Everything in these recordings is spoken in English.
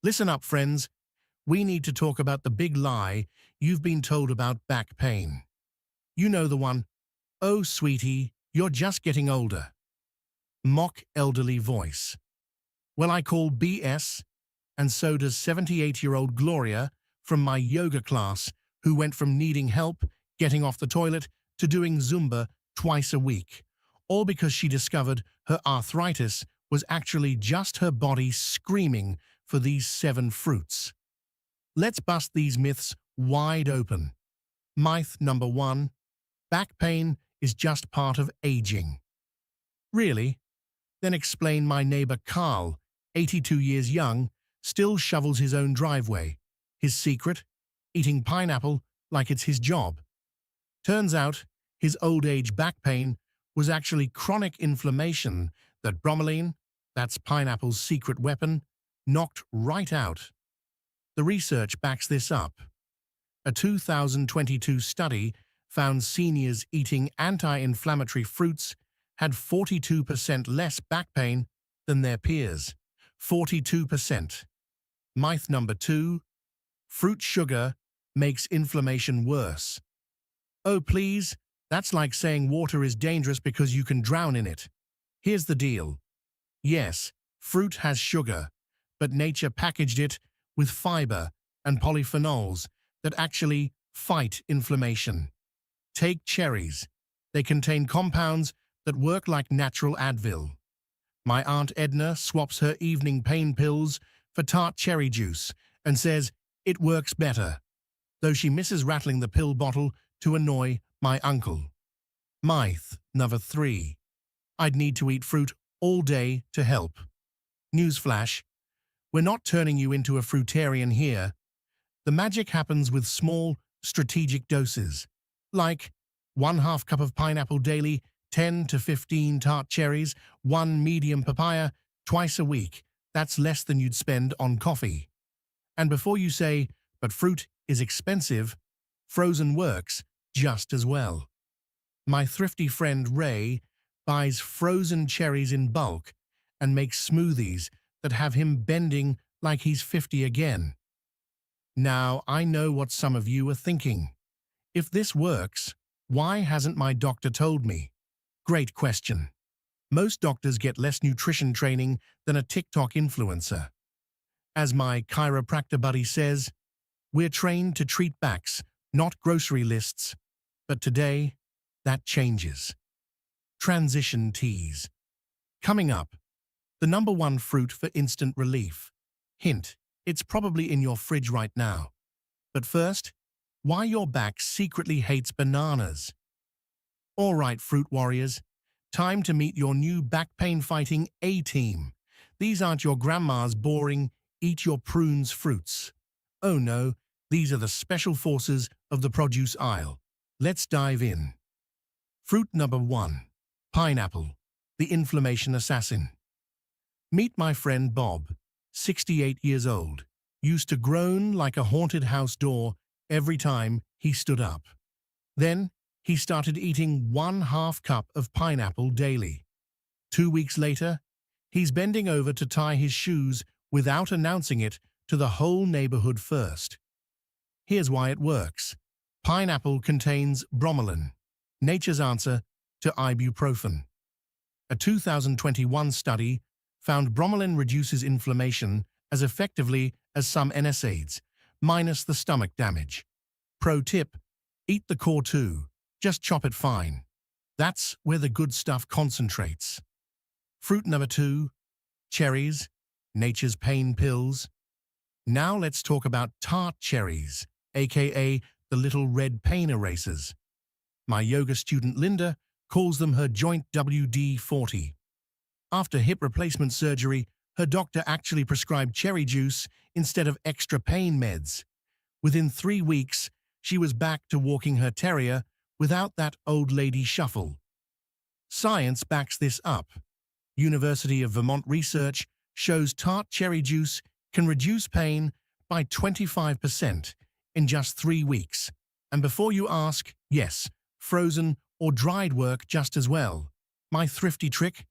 Listen up, friends. We need to talk about the big lie you've been told about back pain. You know the one. Oh, sweetie, you're just getting older. Mock elderly voice. Well, I call BS, and so does 78-year-old Gloria from my yoga class, who went from needing help getting off the toilet to doing Zumba twice a week, all because she discovered her arthritis was actually just her body screaming for these 7 fruits. Let's bust these myths wide open. Myth number 1. Back pain is just part of aging. Really? Then explain my neighbor Carl, 82 years young, still shovels his own driveway. His secret? Eating pineapple like it's his job. Turns out, his old age back pain was actually chronic inflammation that bromelain, that's pineapple's secret weapon, knocked right out. The research backs this up. A 2022 study found seniors eating anti-inflammatory fruits had 42% less back pain than their peers. 42%. Myth number 2. Fruit sugar makes inflammation worse. Oh, please, that's like saying water is dangerous because you can drown in it. Here's the deal. Yes, fruit has sugar, but nature packaged it with fiber and polyphenols that actually fight inflammation. Take cherries. They contain compounds that work like natural Advil. My Aunt Edna swaps her evening pain pills for tart cherry juice and says it works better, though she misses rattling the pill bottle to annoy my uncle. Myth number 3. I'd need to eat fruit all day to help. Newsflash, we're not turning you into a fruitarian here. The magic happens with small, strategic doses, like 1/2 cup of pineapple daily, 10 to 15 tart cherries, 1 medium papaya, twice a week. That's less than you'd spend on coffee. And before you say, but fruit is expensive, frozen works just as well. My thrifty friend Ray buys frozen cherries in bulk and makes smoothies that have him bending like he's 50 again. Now, I know what some of you are thinking. If this works, why hasn't my doctor told me? Great question. Most doctors get less nutrition training than a TikTok influencer. As my chiropractor buddy says, we're trained to treat backs, not grocery lists. But today, that changes. Transition teas. Coming up, the number 1 fruit for instant relief. Hint, it's probably in your fridge right now. But first, why your back secretly hates bananas. All right, fruit warriors, time to meet your new back pain fighting A-team. These aren't your grandma's boring, eat your prunes fruits. Oh no, these are the special forces of the produce aisle. Let's dive in. Fruit number 1. Pineapple, the inflammation assassin. Meet my friend Bob, 68 years old, used to groan like a haunted house door every time he stood up. Then, he started eating 1/2 cup of pineapple daily. 2 weeks later, he's bending over to tie his shoes without announcing it to the whole neighborhood first. Here's why it works. Pineapple contains bromelain, nature's answer to ibuprofen. A 2021 study found bromelain reduces inflammation as effectively as some NSAIDs, minus the stomach damage. Pro tip, eat the core too, just chop it fine. That's where the good stuff concentrates. Fruit number 2, cherries, nature's pain pills. Now let's talk about tart cherries, aka the little red pain erasers. My yoga student Linda calls them her joint WD-40. After hip replacement surgery, her doctor actually prescribed cherry juice instead of extra pain meds. Within 3 weeks, she was back to walking her terrier without that old lady shuffle. Science backs this up. University of Vermont research shows tart cherry juice can reduce pain by 25% in just 3 weeks. And before you ask, yes, frozen or dried work just as well. My thrifty trick?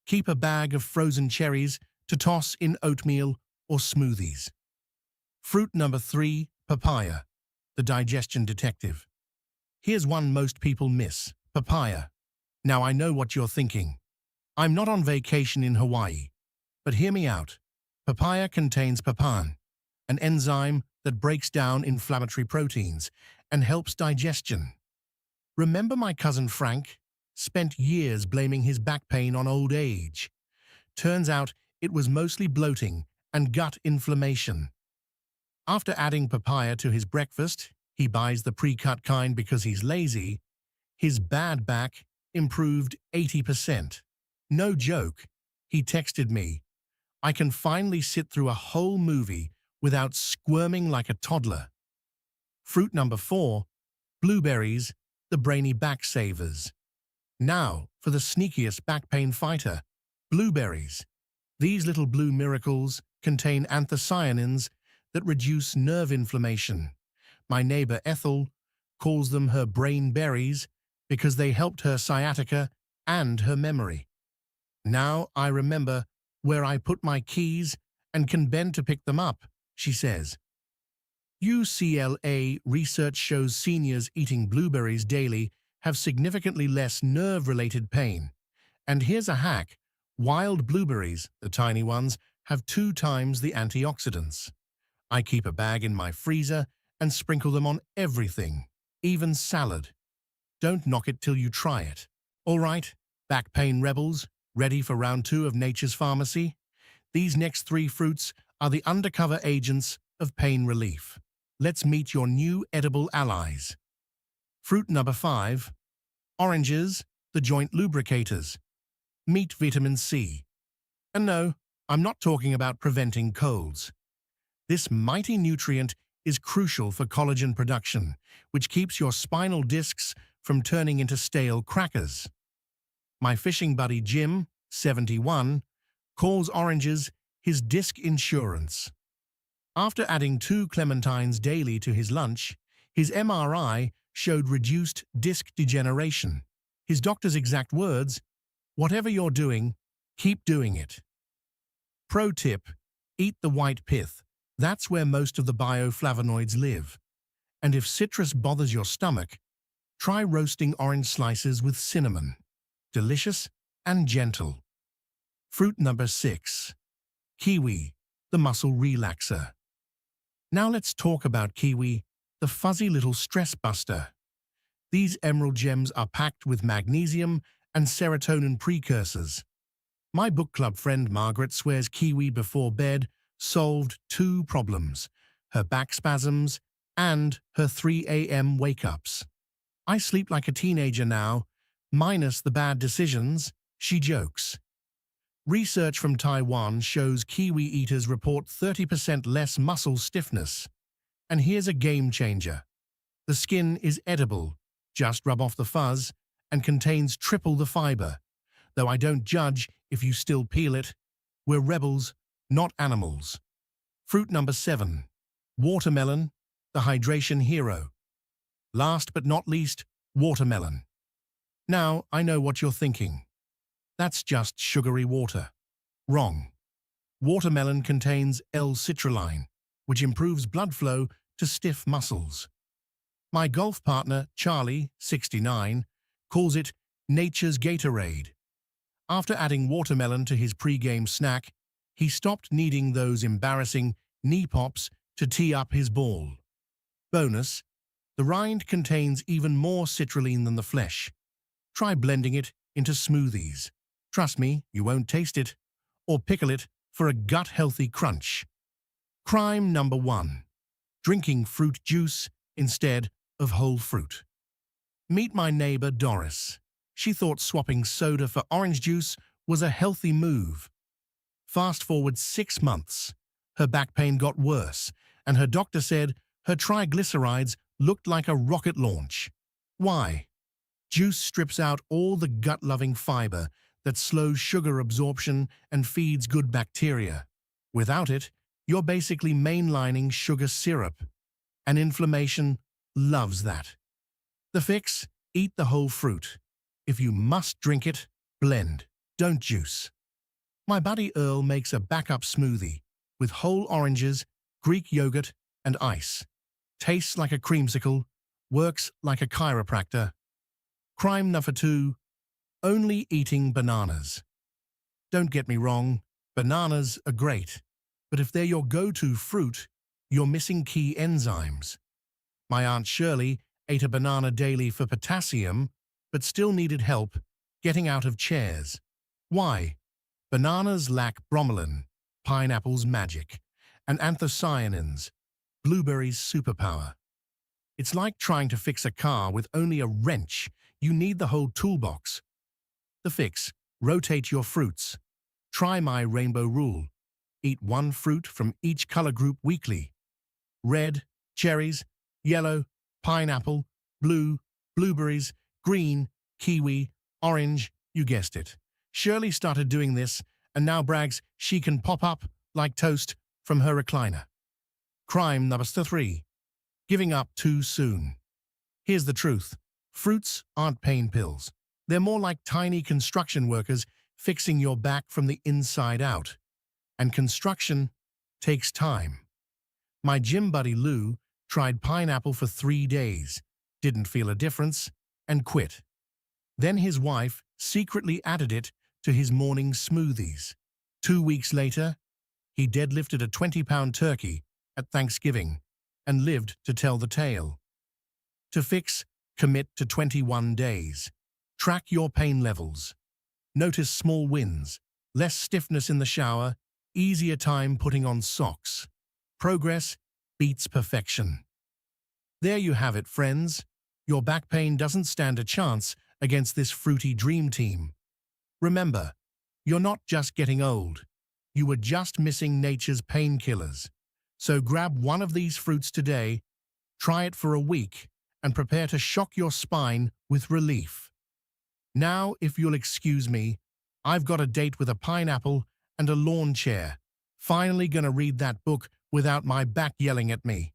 Keep a bag of frozen cherries to toss in oatmeal or smoothies. Fruit number 3, papaya, the digestion detective. Here's one most people miss, papaya. Now I know what you're thinking. I'm not on vacation in Hawaii. But hear me out. Papaya contains papain, an enzyme that breaks down inflammatory proteins and helps digestion. Remember my cousin Frank? Spent years blaming his back pain on old age. Turns out it was mostly bloating and gut inflammation. After adding papaya to his breakfast, he buys the pre-cut kind because he's lazy, his bad back improved 80%. No joke. He texted me, "I can finally sit through a whole movie without squirming like a toddler." Fruit number 4, blueberries, the brainy back savers. Now, for the sneakiest back pain fighter, blueberries. These little blue miracles contain anthocyanins that reduce nerve inflammation. My neighbor Ethel calls them her brain berries because they helped her sciatica and her memory. Now I remember where I put my keys and can bend to pick them up, she says. UCLA research shows seniors eating blueberries daily have significantly less nerve-related pain. And here's a hack. Wild blueberries, the tiny ones, have 2 times the antioxidants. I keep a bag in my freezer and sprinkle them on everything, even salad. Don't knock it till you try it. All right, back pain rebels, ready for round 2 of Nature's Pharmacy? These next 3 fruits are the undercover agents of pain relief. Let's meet your new edible allies. Fruit number 5, oranges, the joint lubricators. Meet vitamin C. And no, I'm not talking about preventing colds. This mighty nutrient is crucial for collagen production, which keeps your spinal discs from turning into stale crackers. My fishing buddy Jim, 71, calls oranges his disc insurance. After adding 2 clementines daily to his lunch, his MRI showed reduced disc degeneration. His doctor's exact words, "Whatever you're doing, keep doing it." Pro tip, eat the white pith. That's where most of the bioflavonoids live. And if citrus bothers your stomach, try roasting orange slices with cinnamon. Delicious and gentle. Fruit number 6, kiwi, the muscle relaxer. Now let's talk about kiwi, the fuzzy little stress buster. These emerald gems are packed with magnesium and serotonin precursors. My book club friend Margaret swears kiwi before bed solved 2 problems, her back spasms and her 3 a.m. wake-ups. "I sleep like a teenager now, minus the bad decisions," she jokes. Research from Taiwan shows kiwi eaters report 30% less muscle stiffness. And here's a game changer. The skin is edible, just rub off the fuzz, and contains triple the fiber. Though I don't judge if you still peel it. We're rebels, not animals. Fruit number 7, watermelon, the hydration hero. Last but not least, watermelon. Now I know what you're thinking. That's just sugary water. Wrong. Watermelon contains L-citrulline, which improves blood flow to stiff muscles. My golf partner, Charlie, 69, calls it nature's Gatorade. After adding watermelon to his pre-game snack, he stopped needing those embarrassing knee pops to tee up his ball. Bonus, the rind contains even more citrulline than the flesh. Try blending it into smoothies. Trust me, you won't taste it. Or pickle it for a gut-healthy crunch. Crime number 1, drinking fruit juice instead of whole fruit. Meet my neighbor Doris. She thought swapping soda for orange juice was a healthy move. Fast forward 6 months. Her back pain got worse, and her doctor said her triglycerides looked like a rocket launch. Why? Juice strips out all the gut-loving fiber that slows sugar absorption and feeds good bacteria. Without it, you're basically mainlining sugar syrup. And inflammation loves that. The fix? Eat the whole fruit. If you must drink it, blend, don't juice. My buddy Earl makes a backup smoothie with whole oranges, Greek yogurt, and ice. Tastes like a creamsicle, works like a chiropractor. Crime number 2, only eating bananas. Don't get me wrong, bananas are great, but if they're your go-to fruit, you're missing key enzymes. My Aunt Shirley ate a banana daily for potassium, but still needed help getting out of chairs. Why? Bananas lack bromelain, pineapple's magic, and anthocyanins, blueberries' superpower. It's like trying to fix a car with only a wrench. You need the whole toolbox. The fix: rotate your fruits. Try my rainbow rule. Eat one fruit from each color group weekly. Red, cherries; yellow, pineapple; blue, blueberries; green, kiwi; orange, you guessed it. Shirley started doing this and now brags she can pop up like toast from her recliner. Crime number 3, giving up too soon. Here's the truth. Fruits aren't pain pills. They're more like tiny construction workers fixing your back from the inside out. And construction takes time. My gym buddy Lou tried pineapple for 3 days, didn't feel a difference, and quit. Then his wife secretly added it to his morning smoothies. 2 weeks later, he deadlifted a 20-pound turkey at Thanksgiving and lived to tell the tale. To fix, commit to 21 days. Track your pain levels. Notice small wins: less stiffness in the shower, easier time putting on socks. Progress beats perfection. There you have it, friends. Your back pain doesn't stand a chance against this fruity dream team. Remember, you're not just getting old. You were just missing nature's painkillers. So grab one of these fruits today, try it for a week, and prepare to shock your spine with relief. Now, if you'll excuse me, I've got a date with a pineapple and a lawn chair. Finally gonna read that book without my back yelling at me.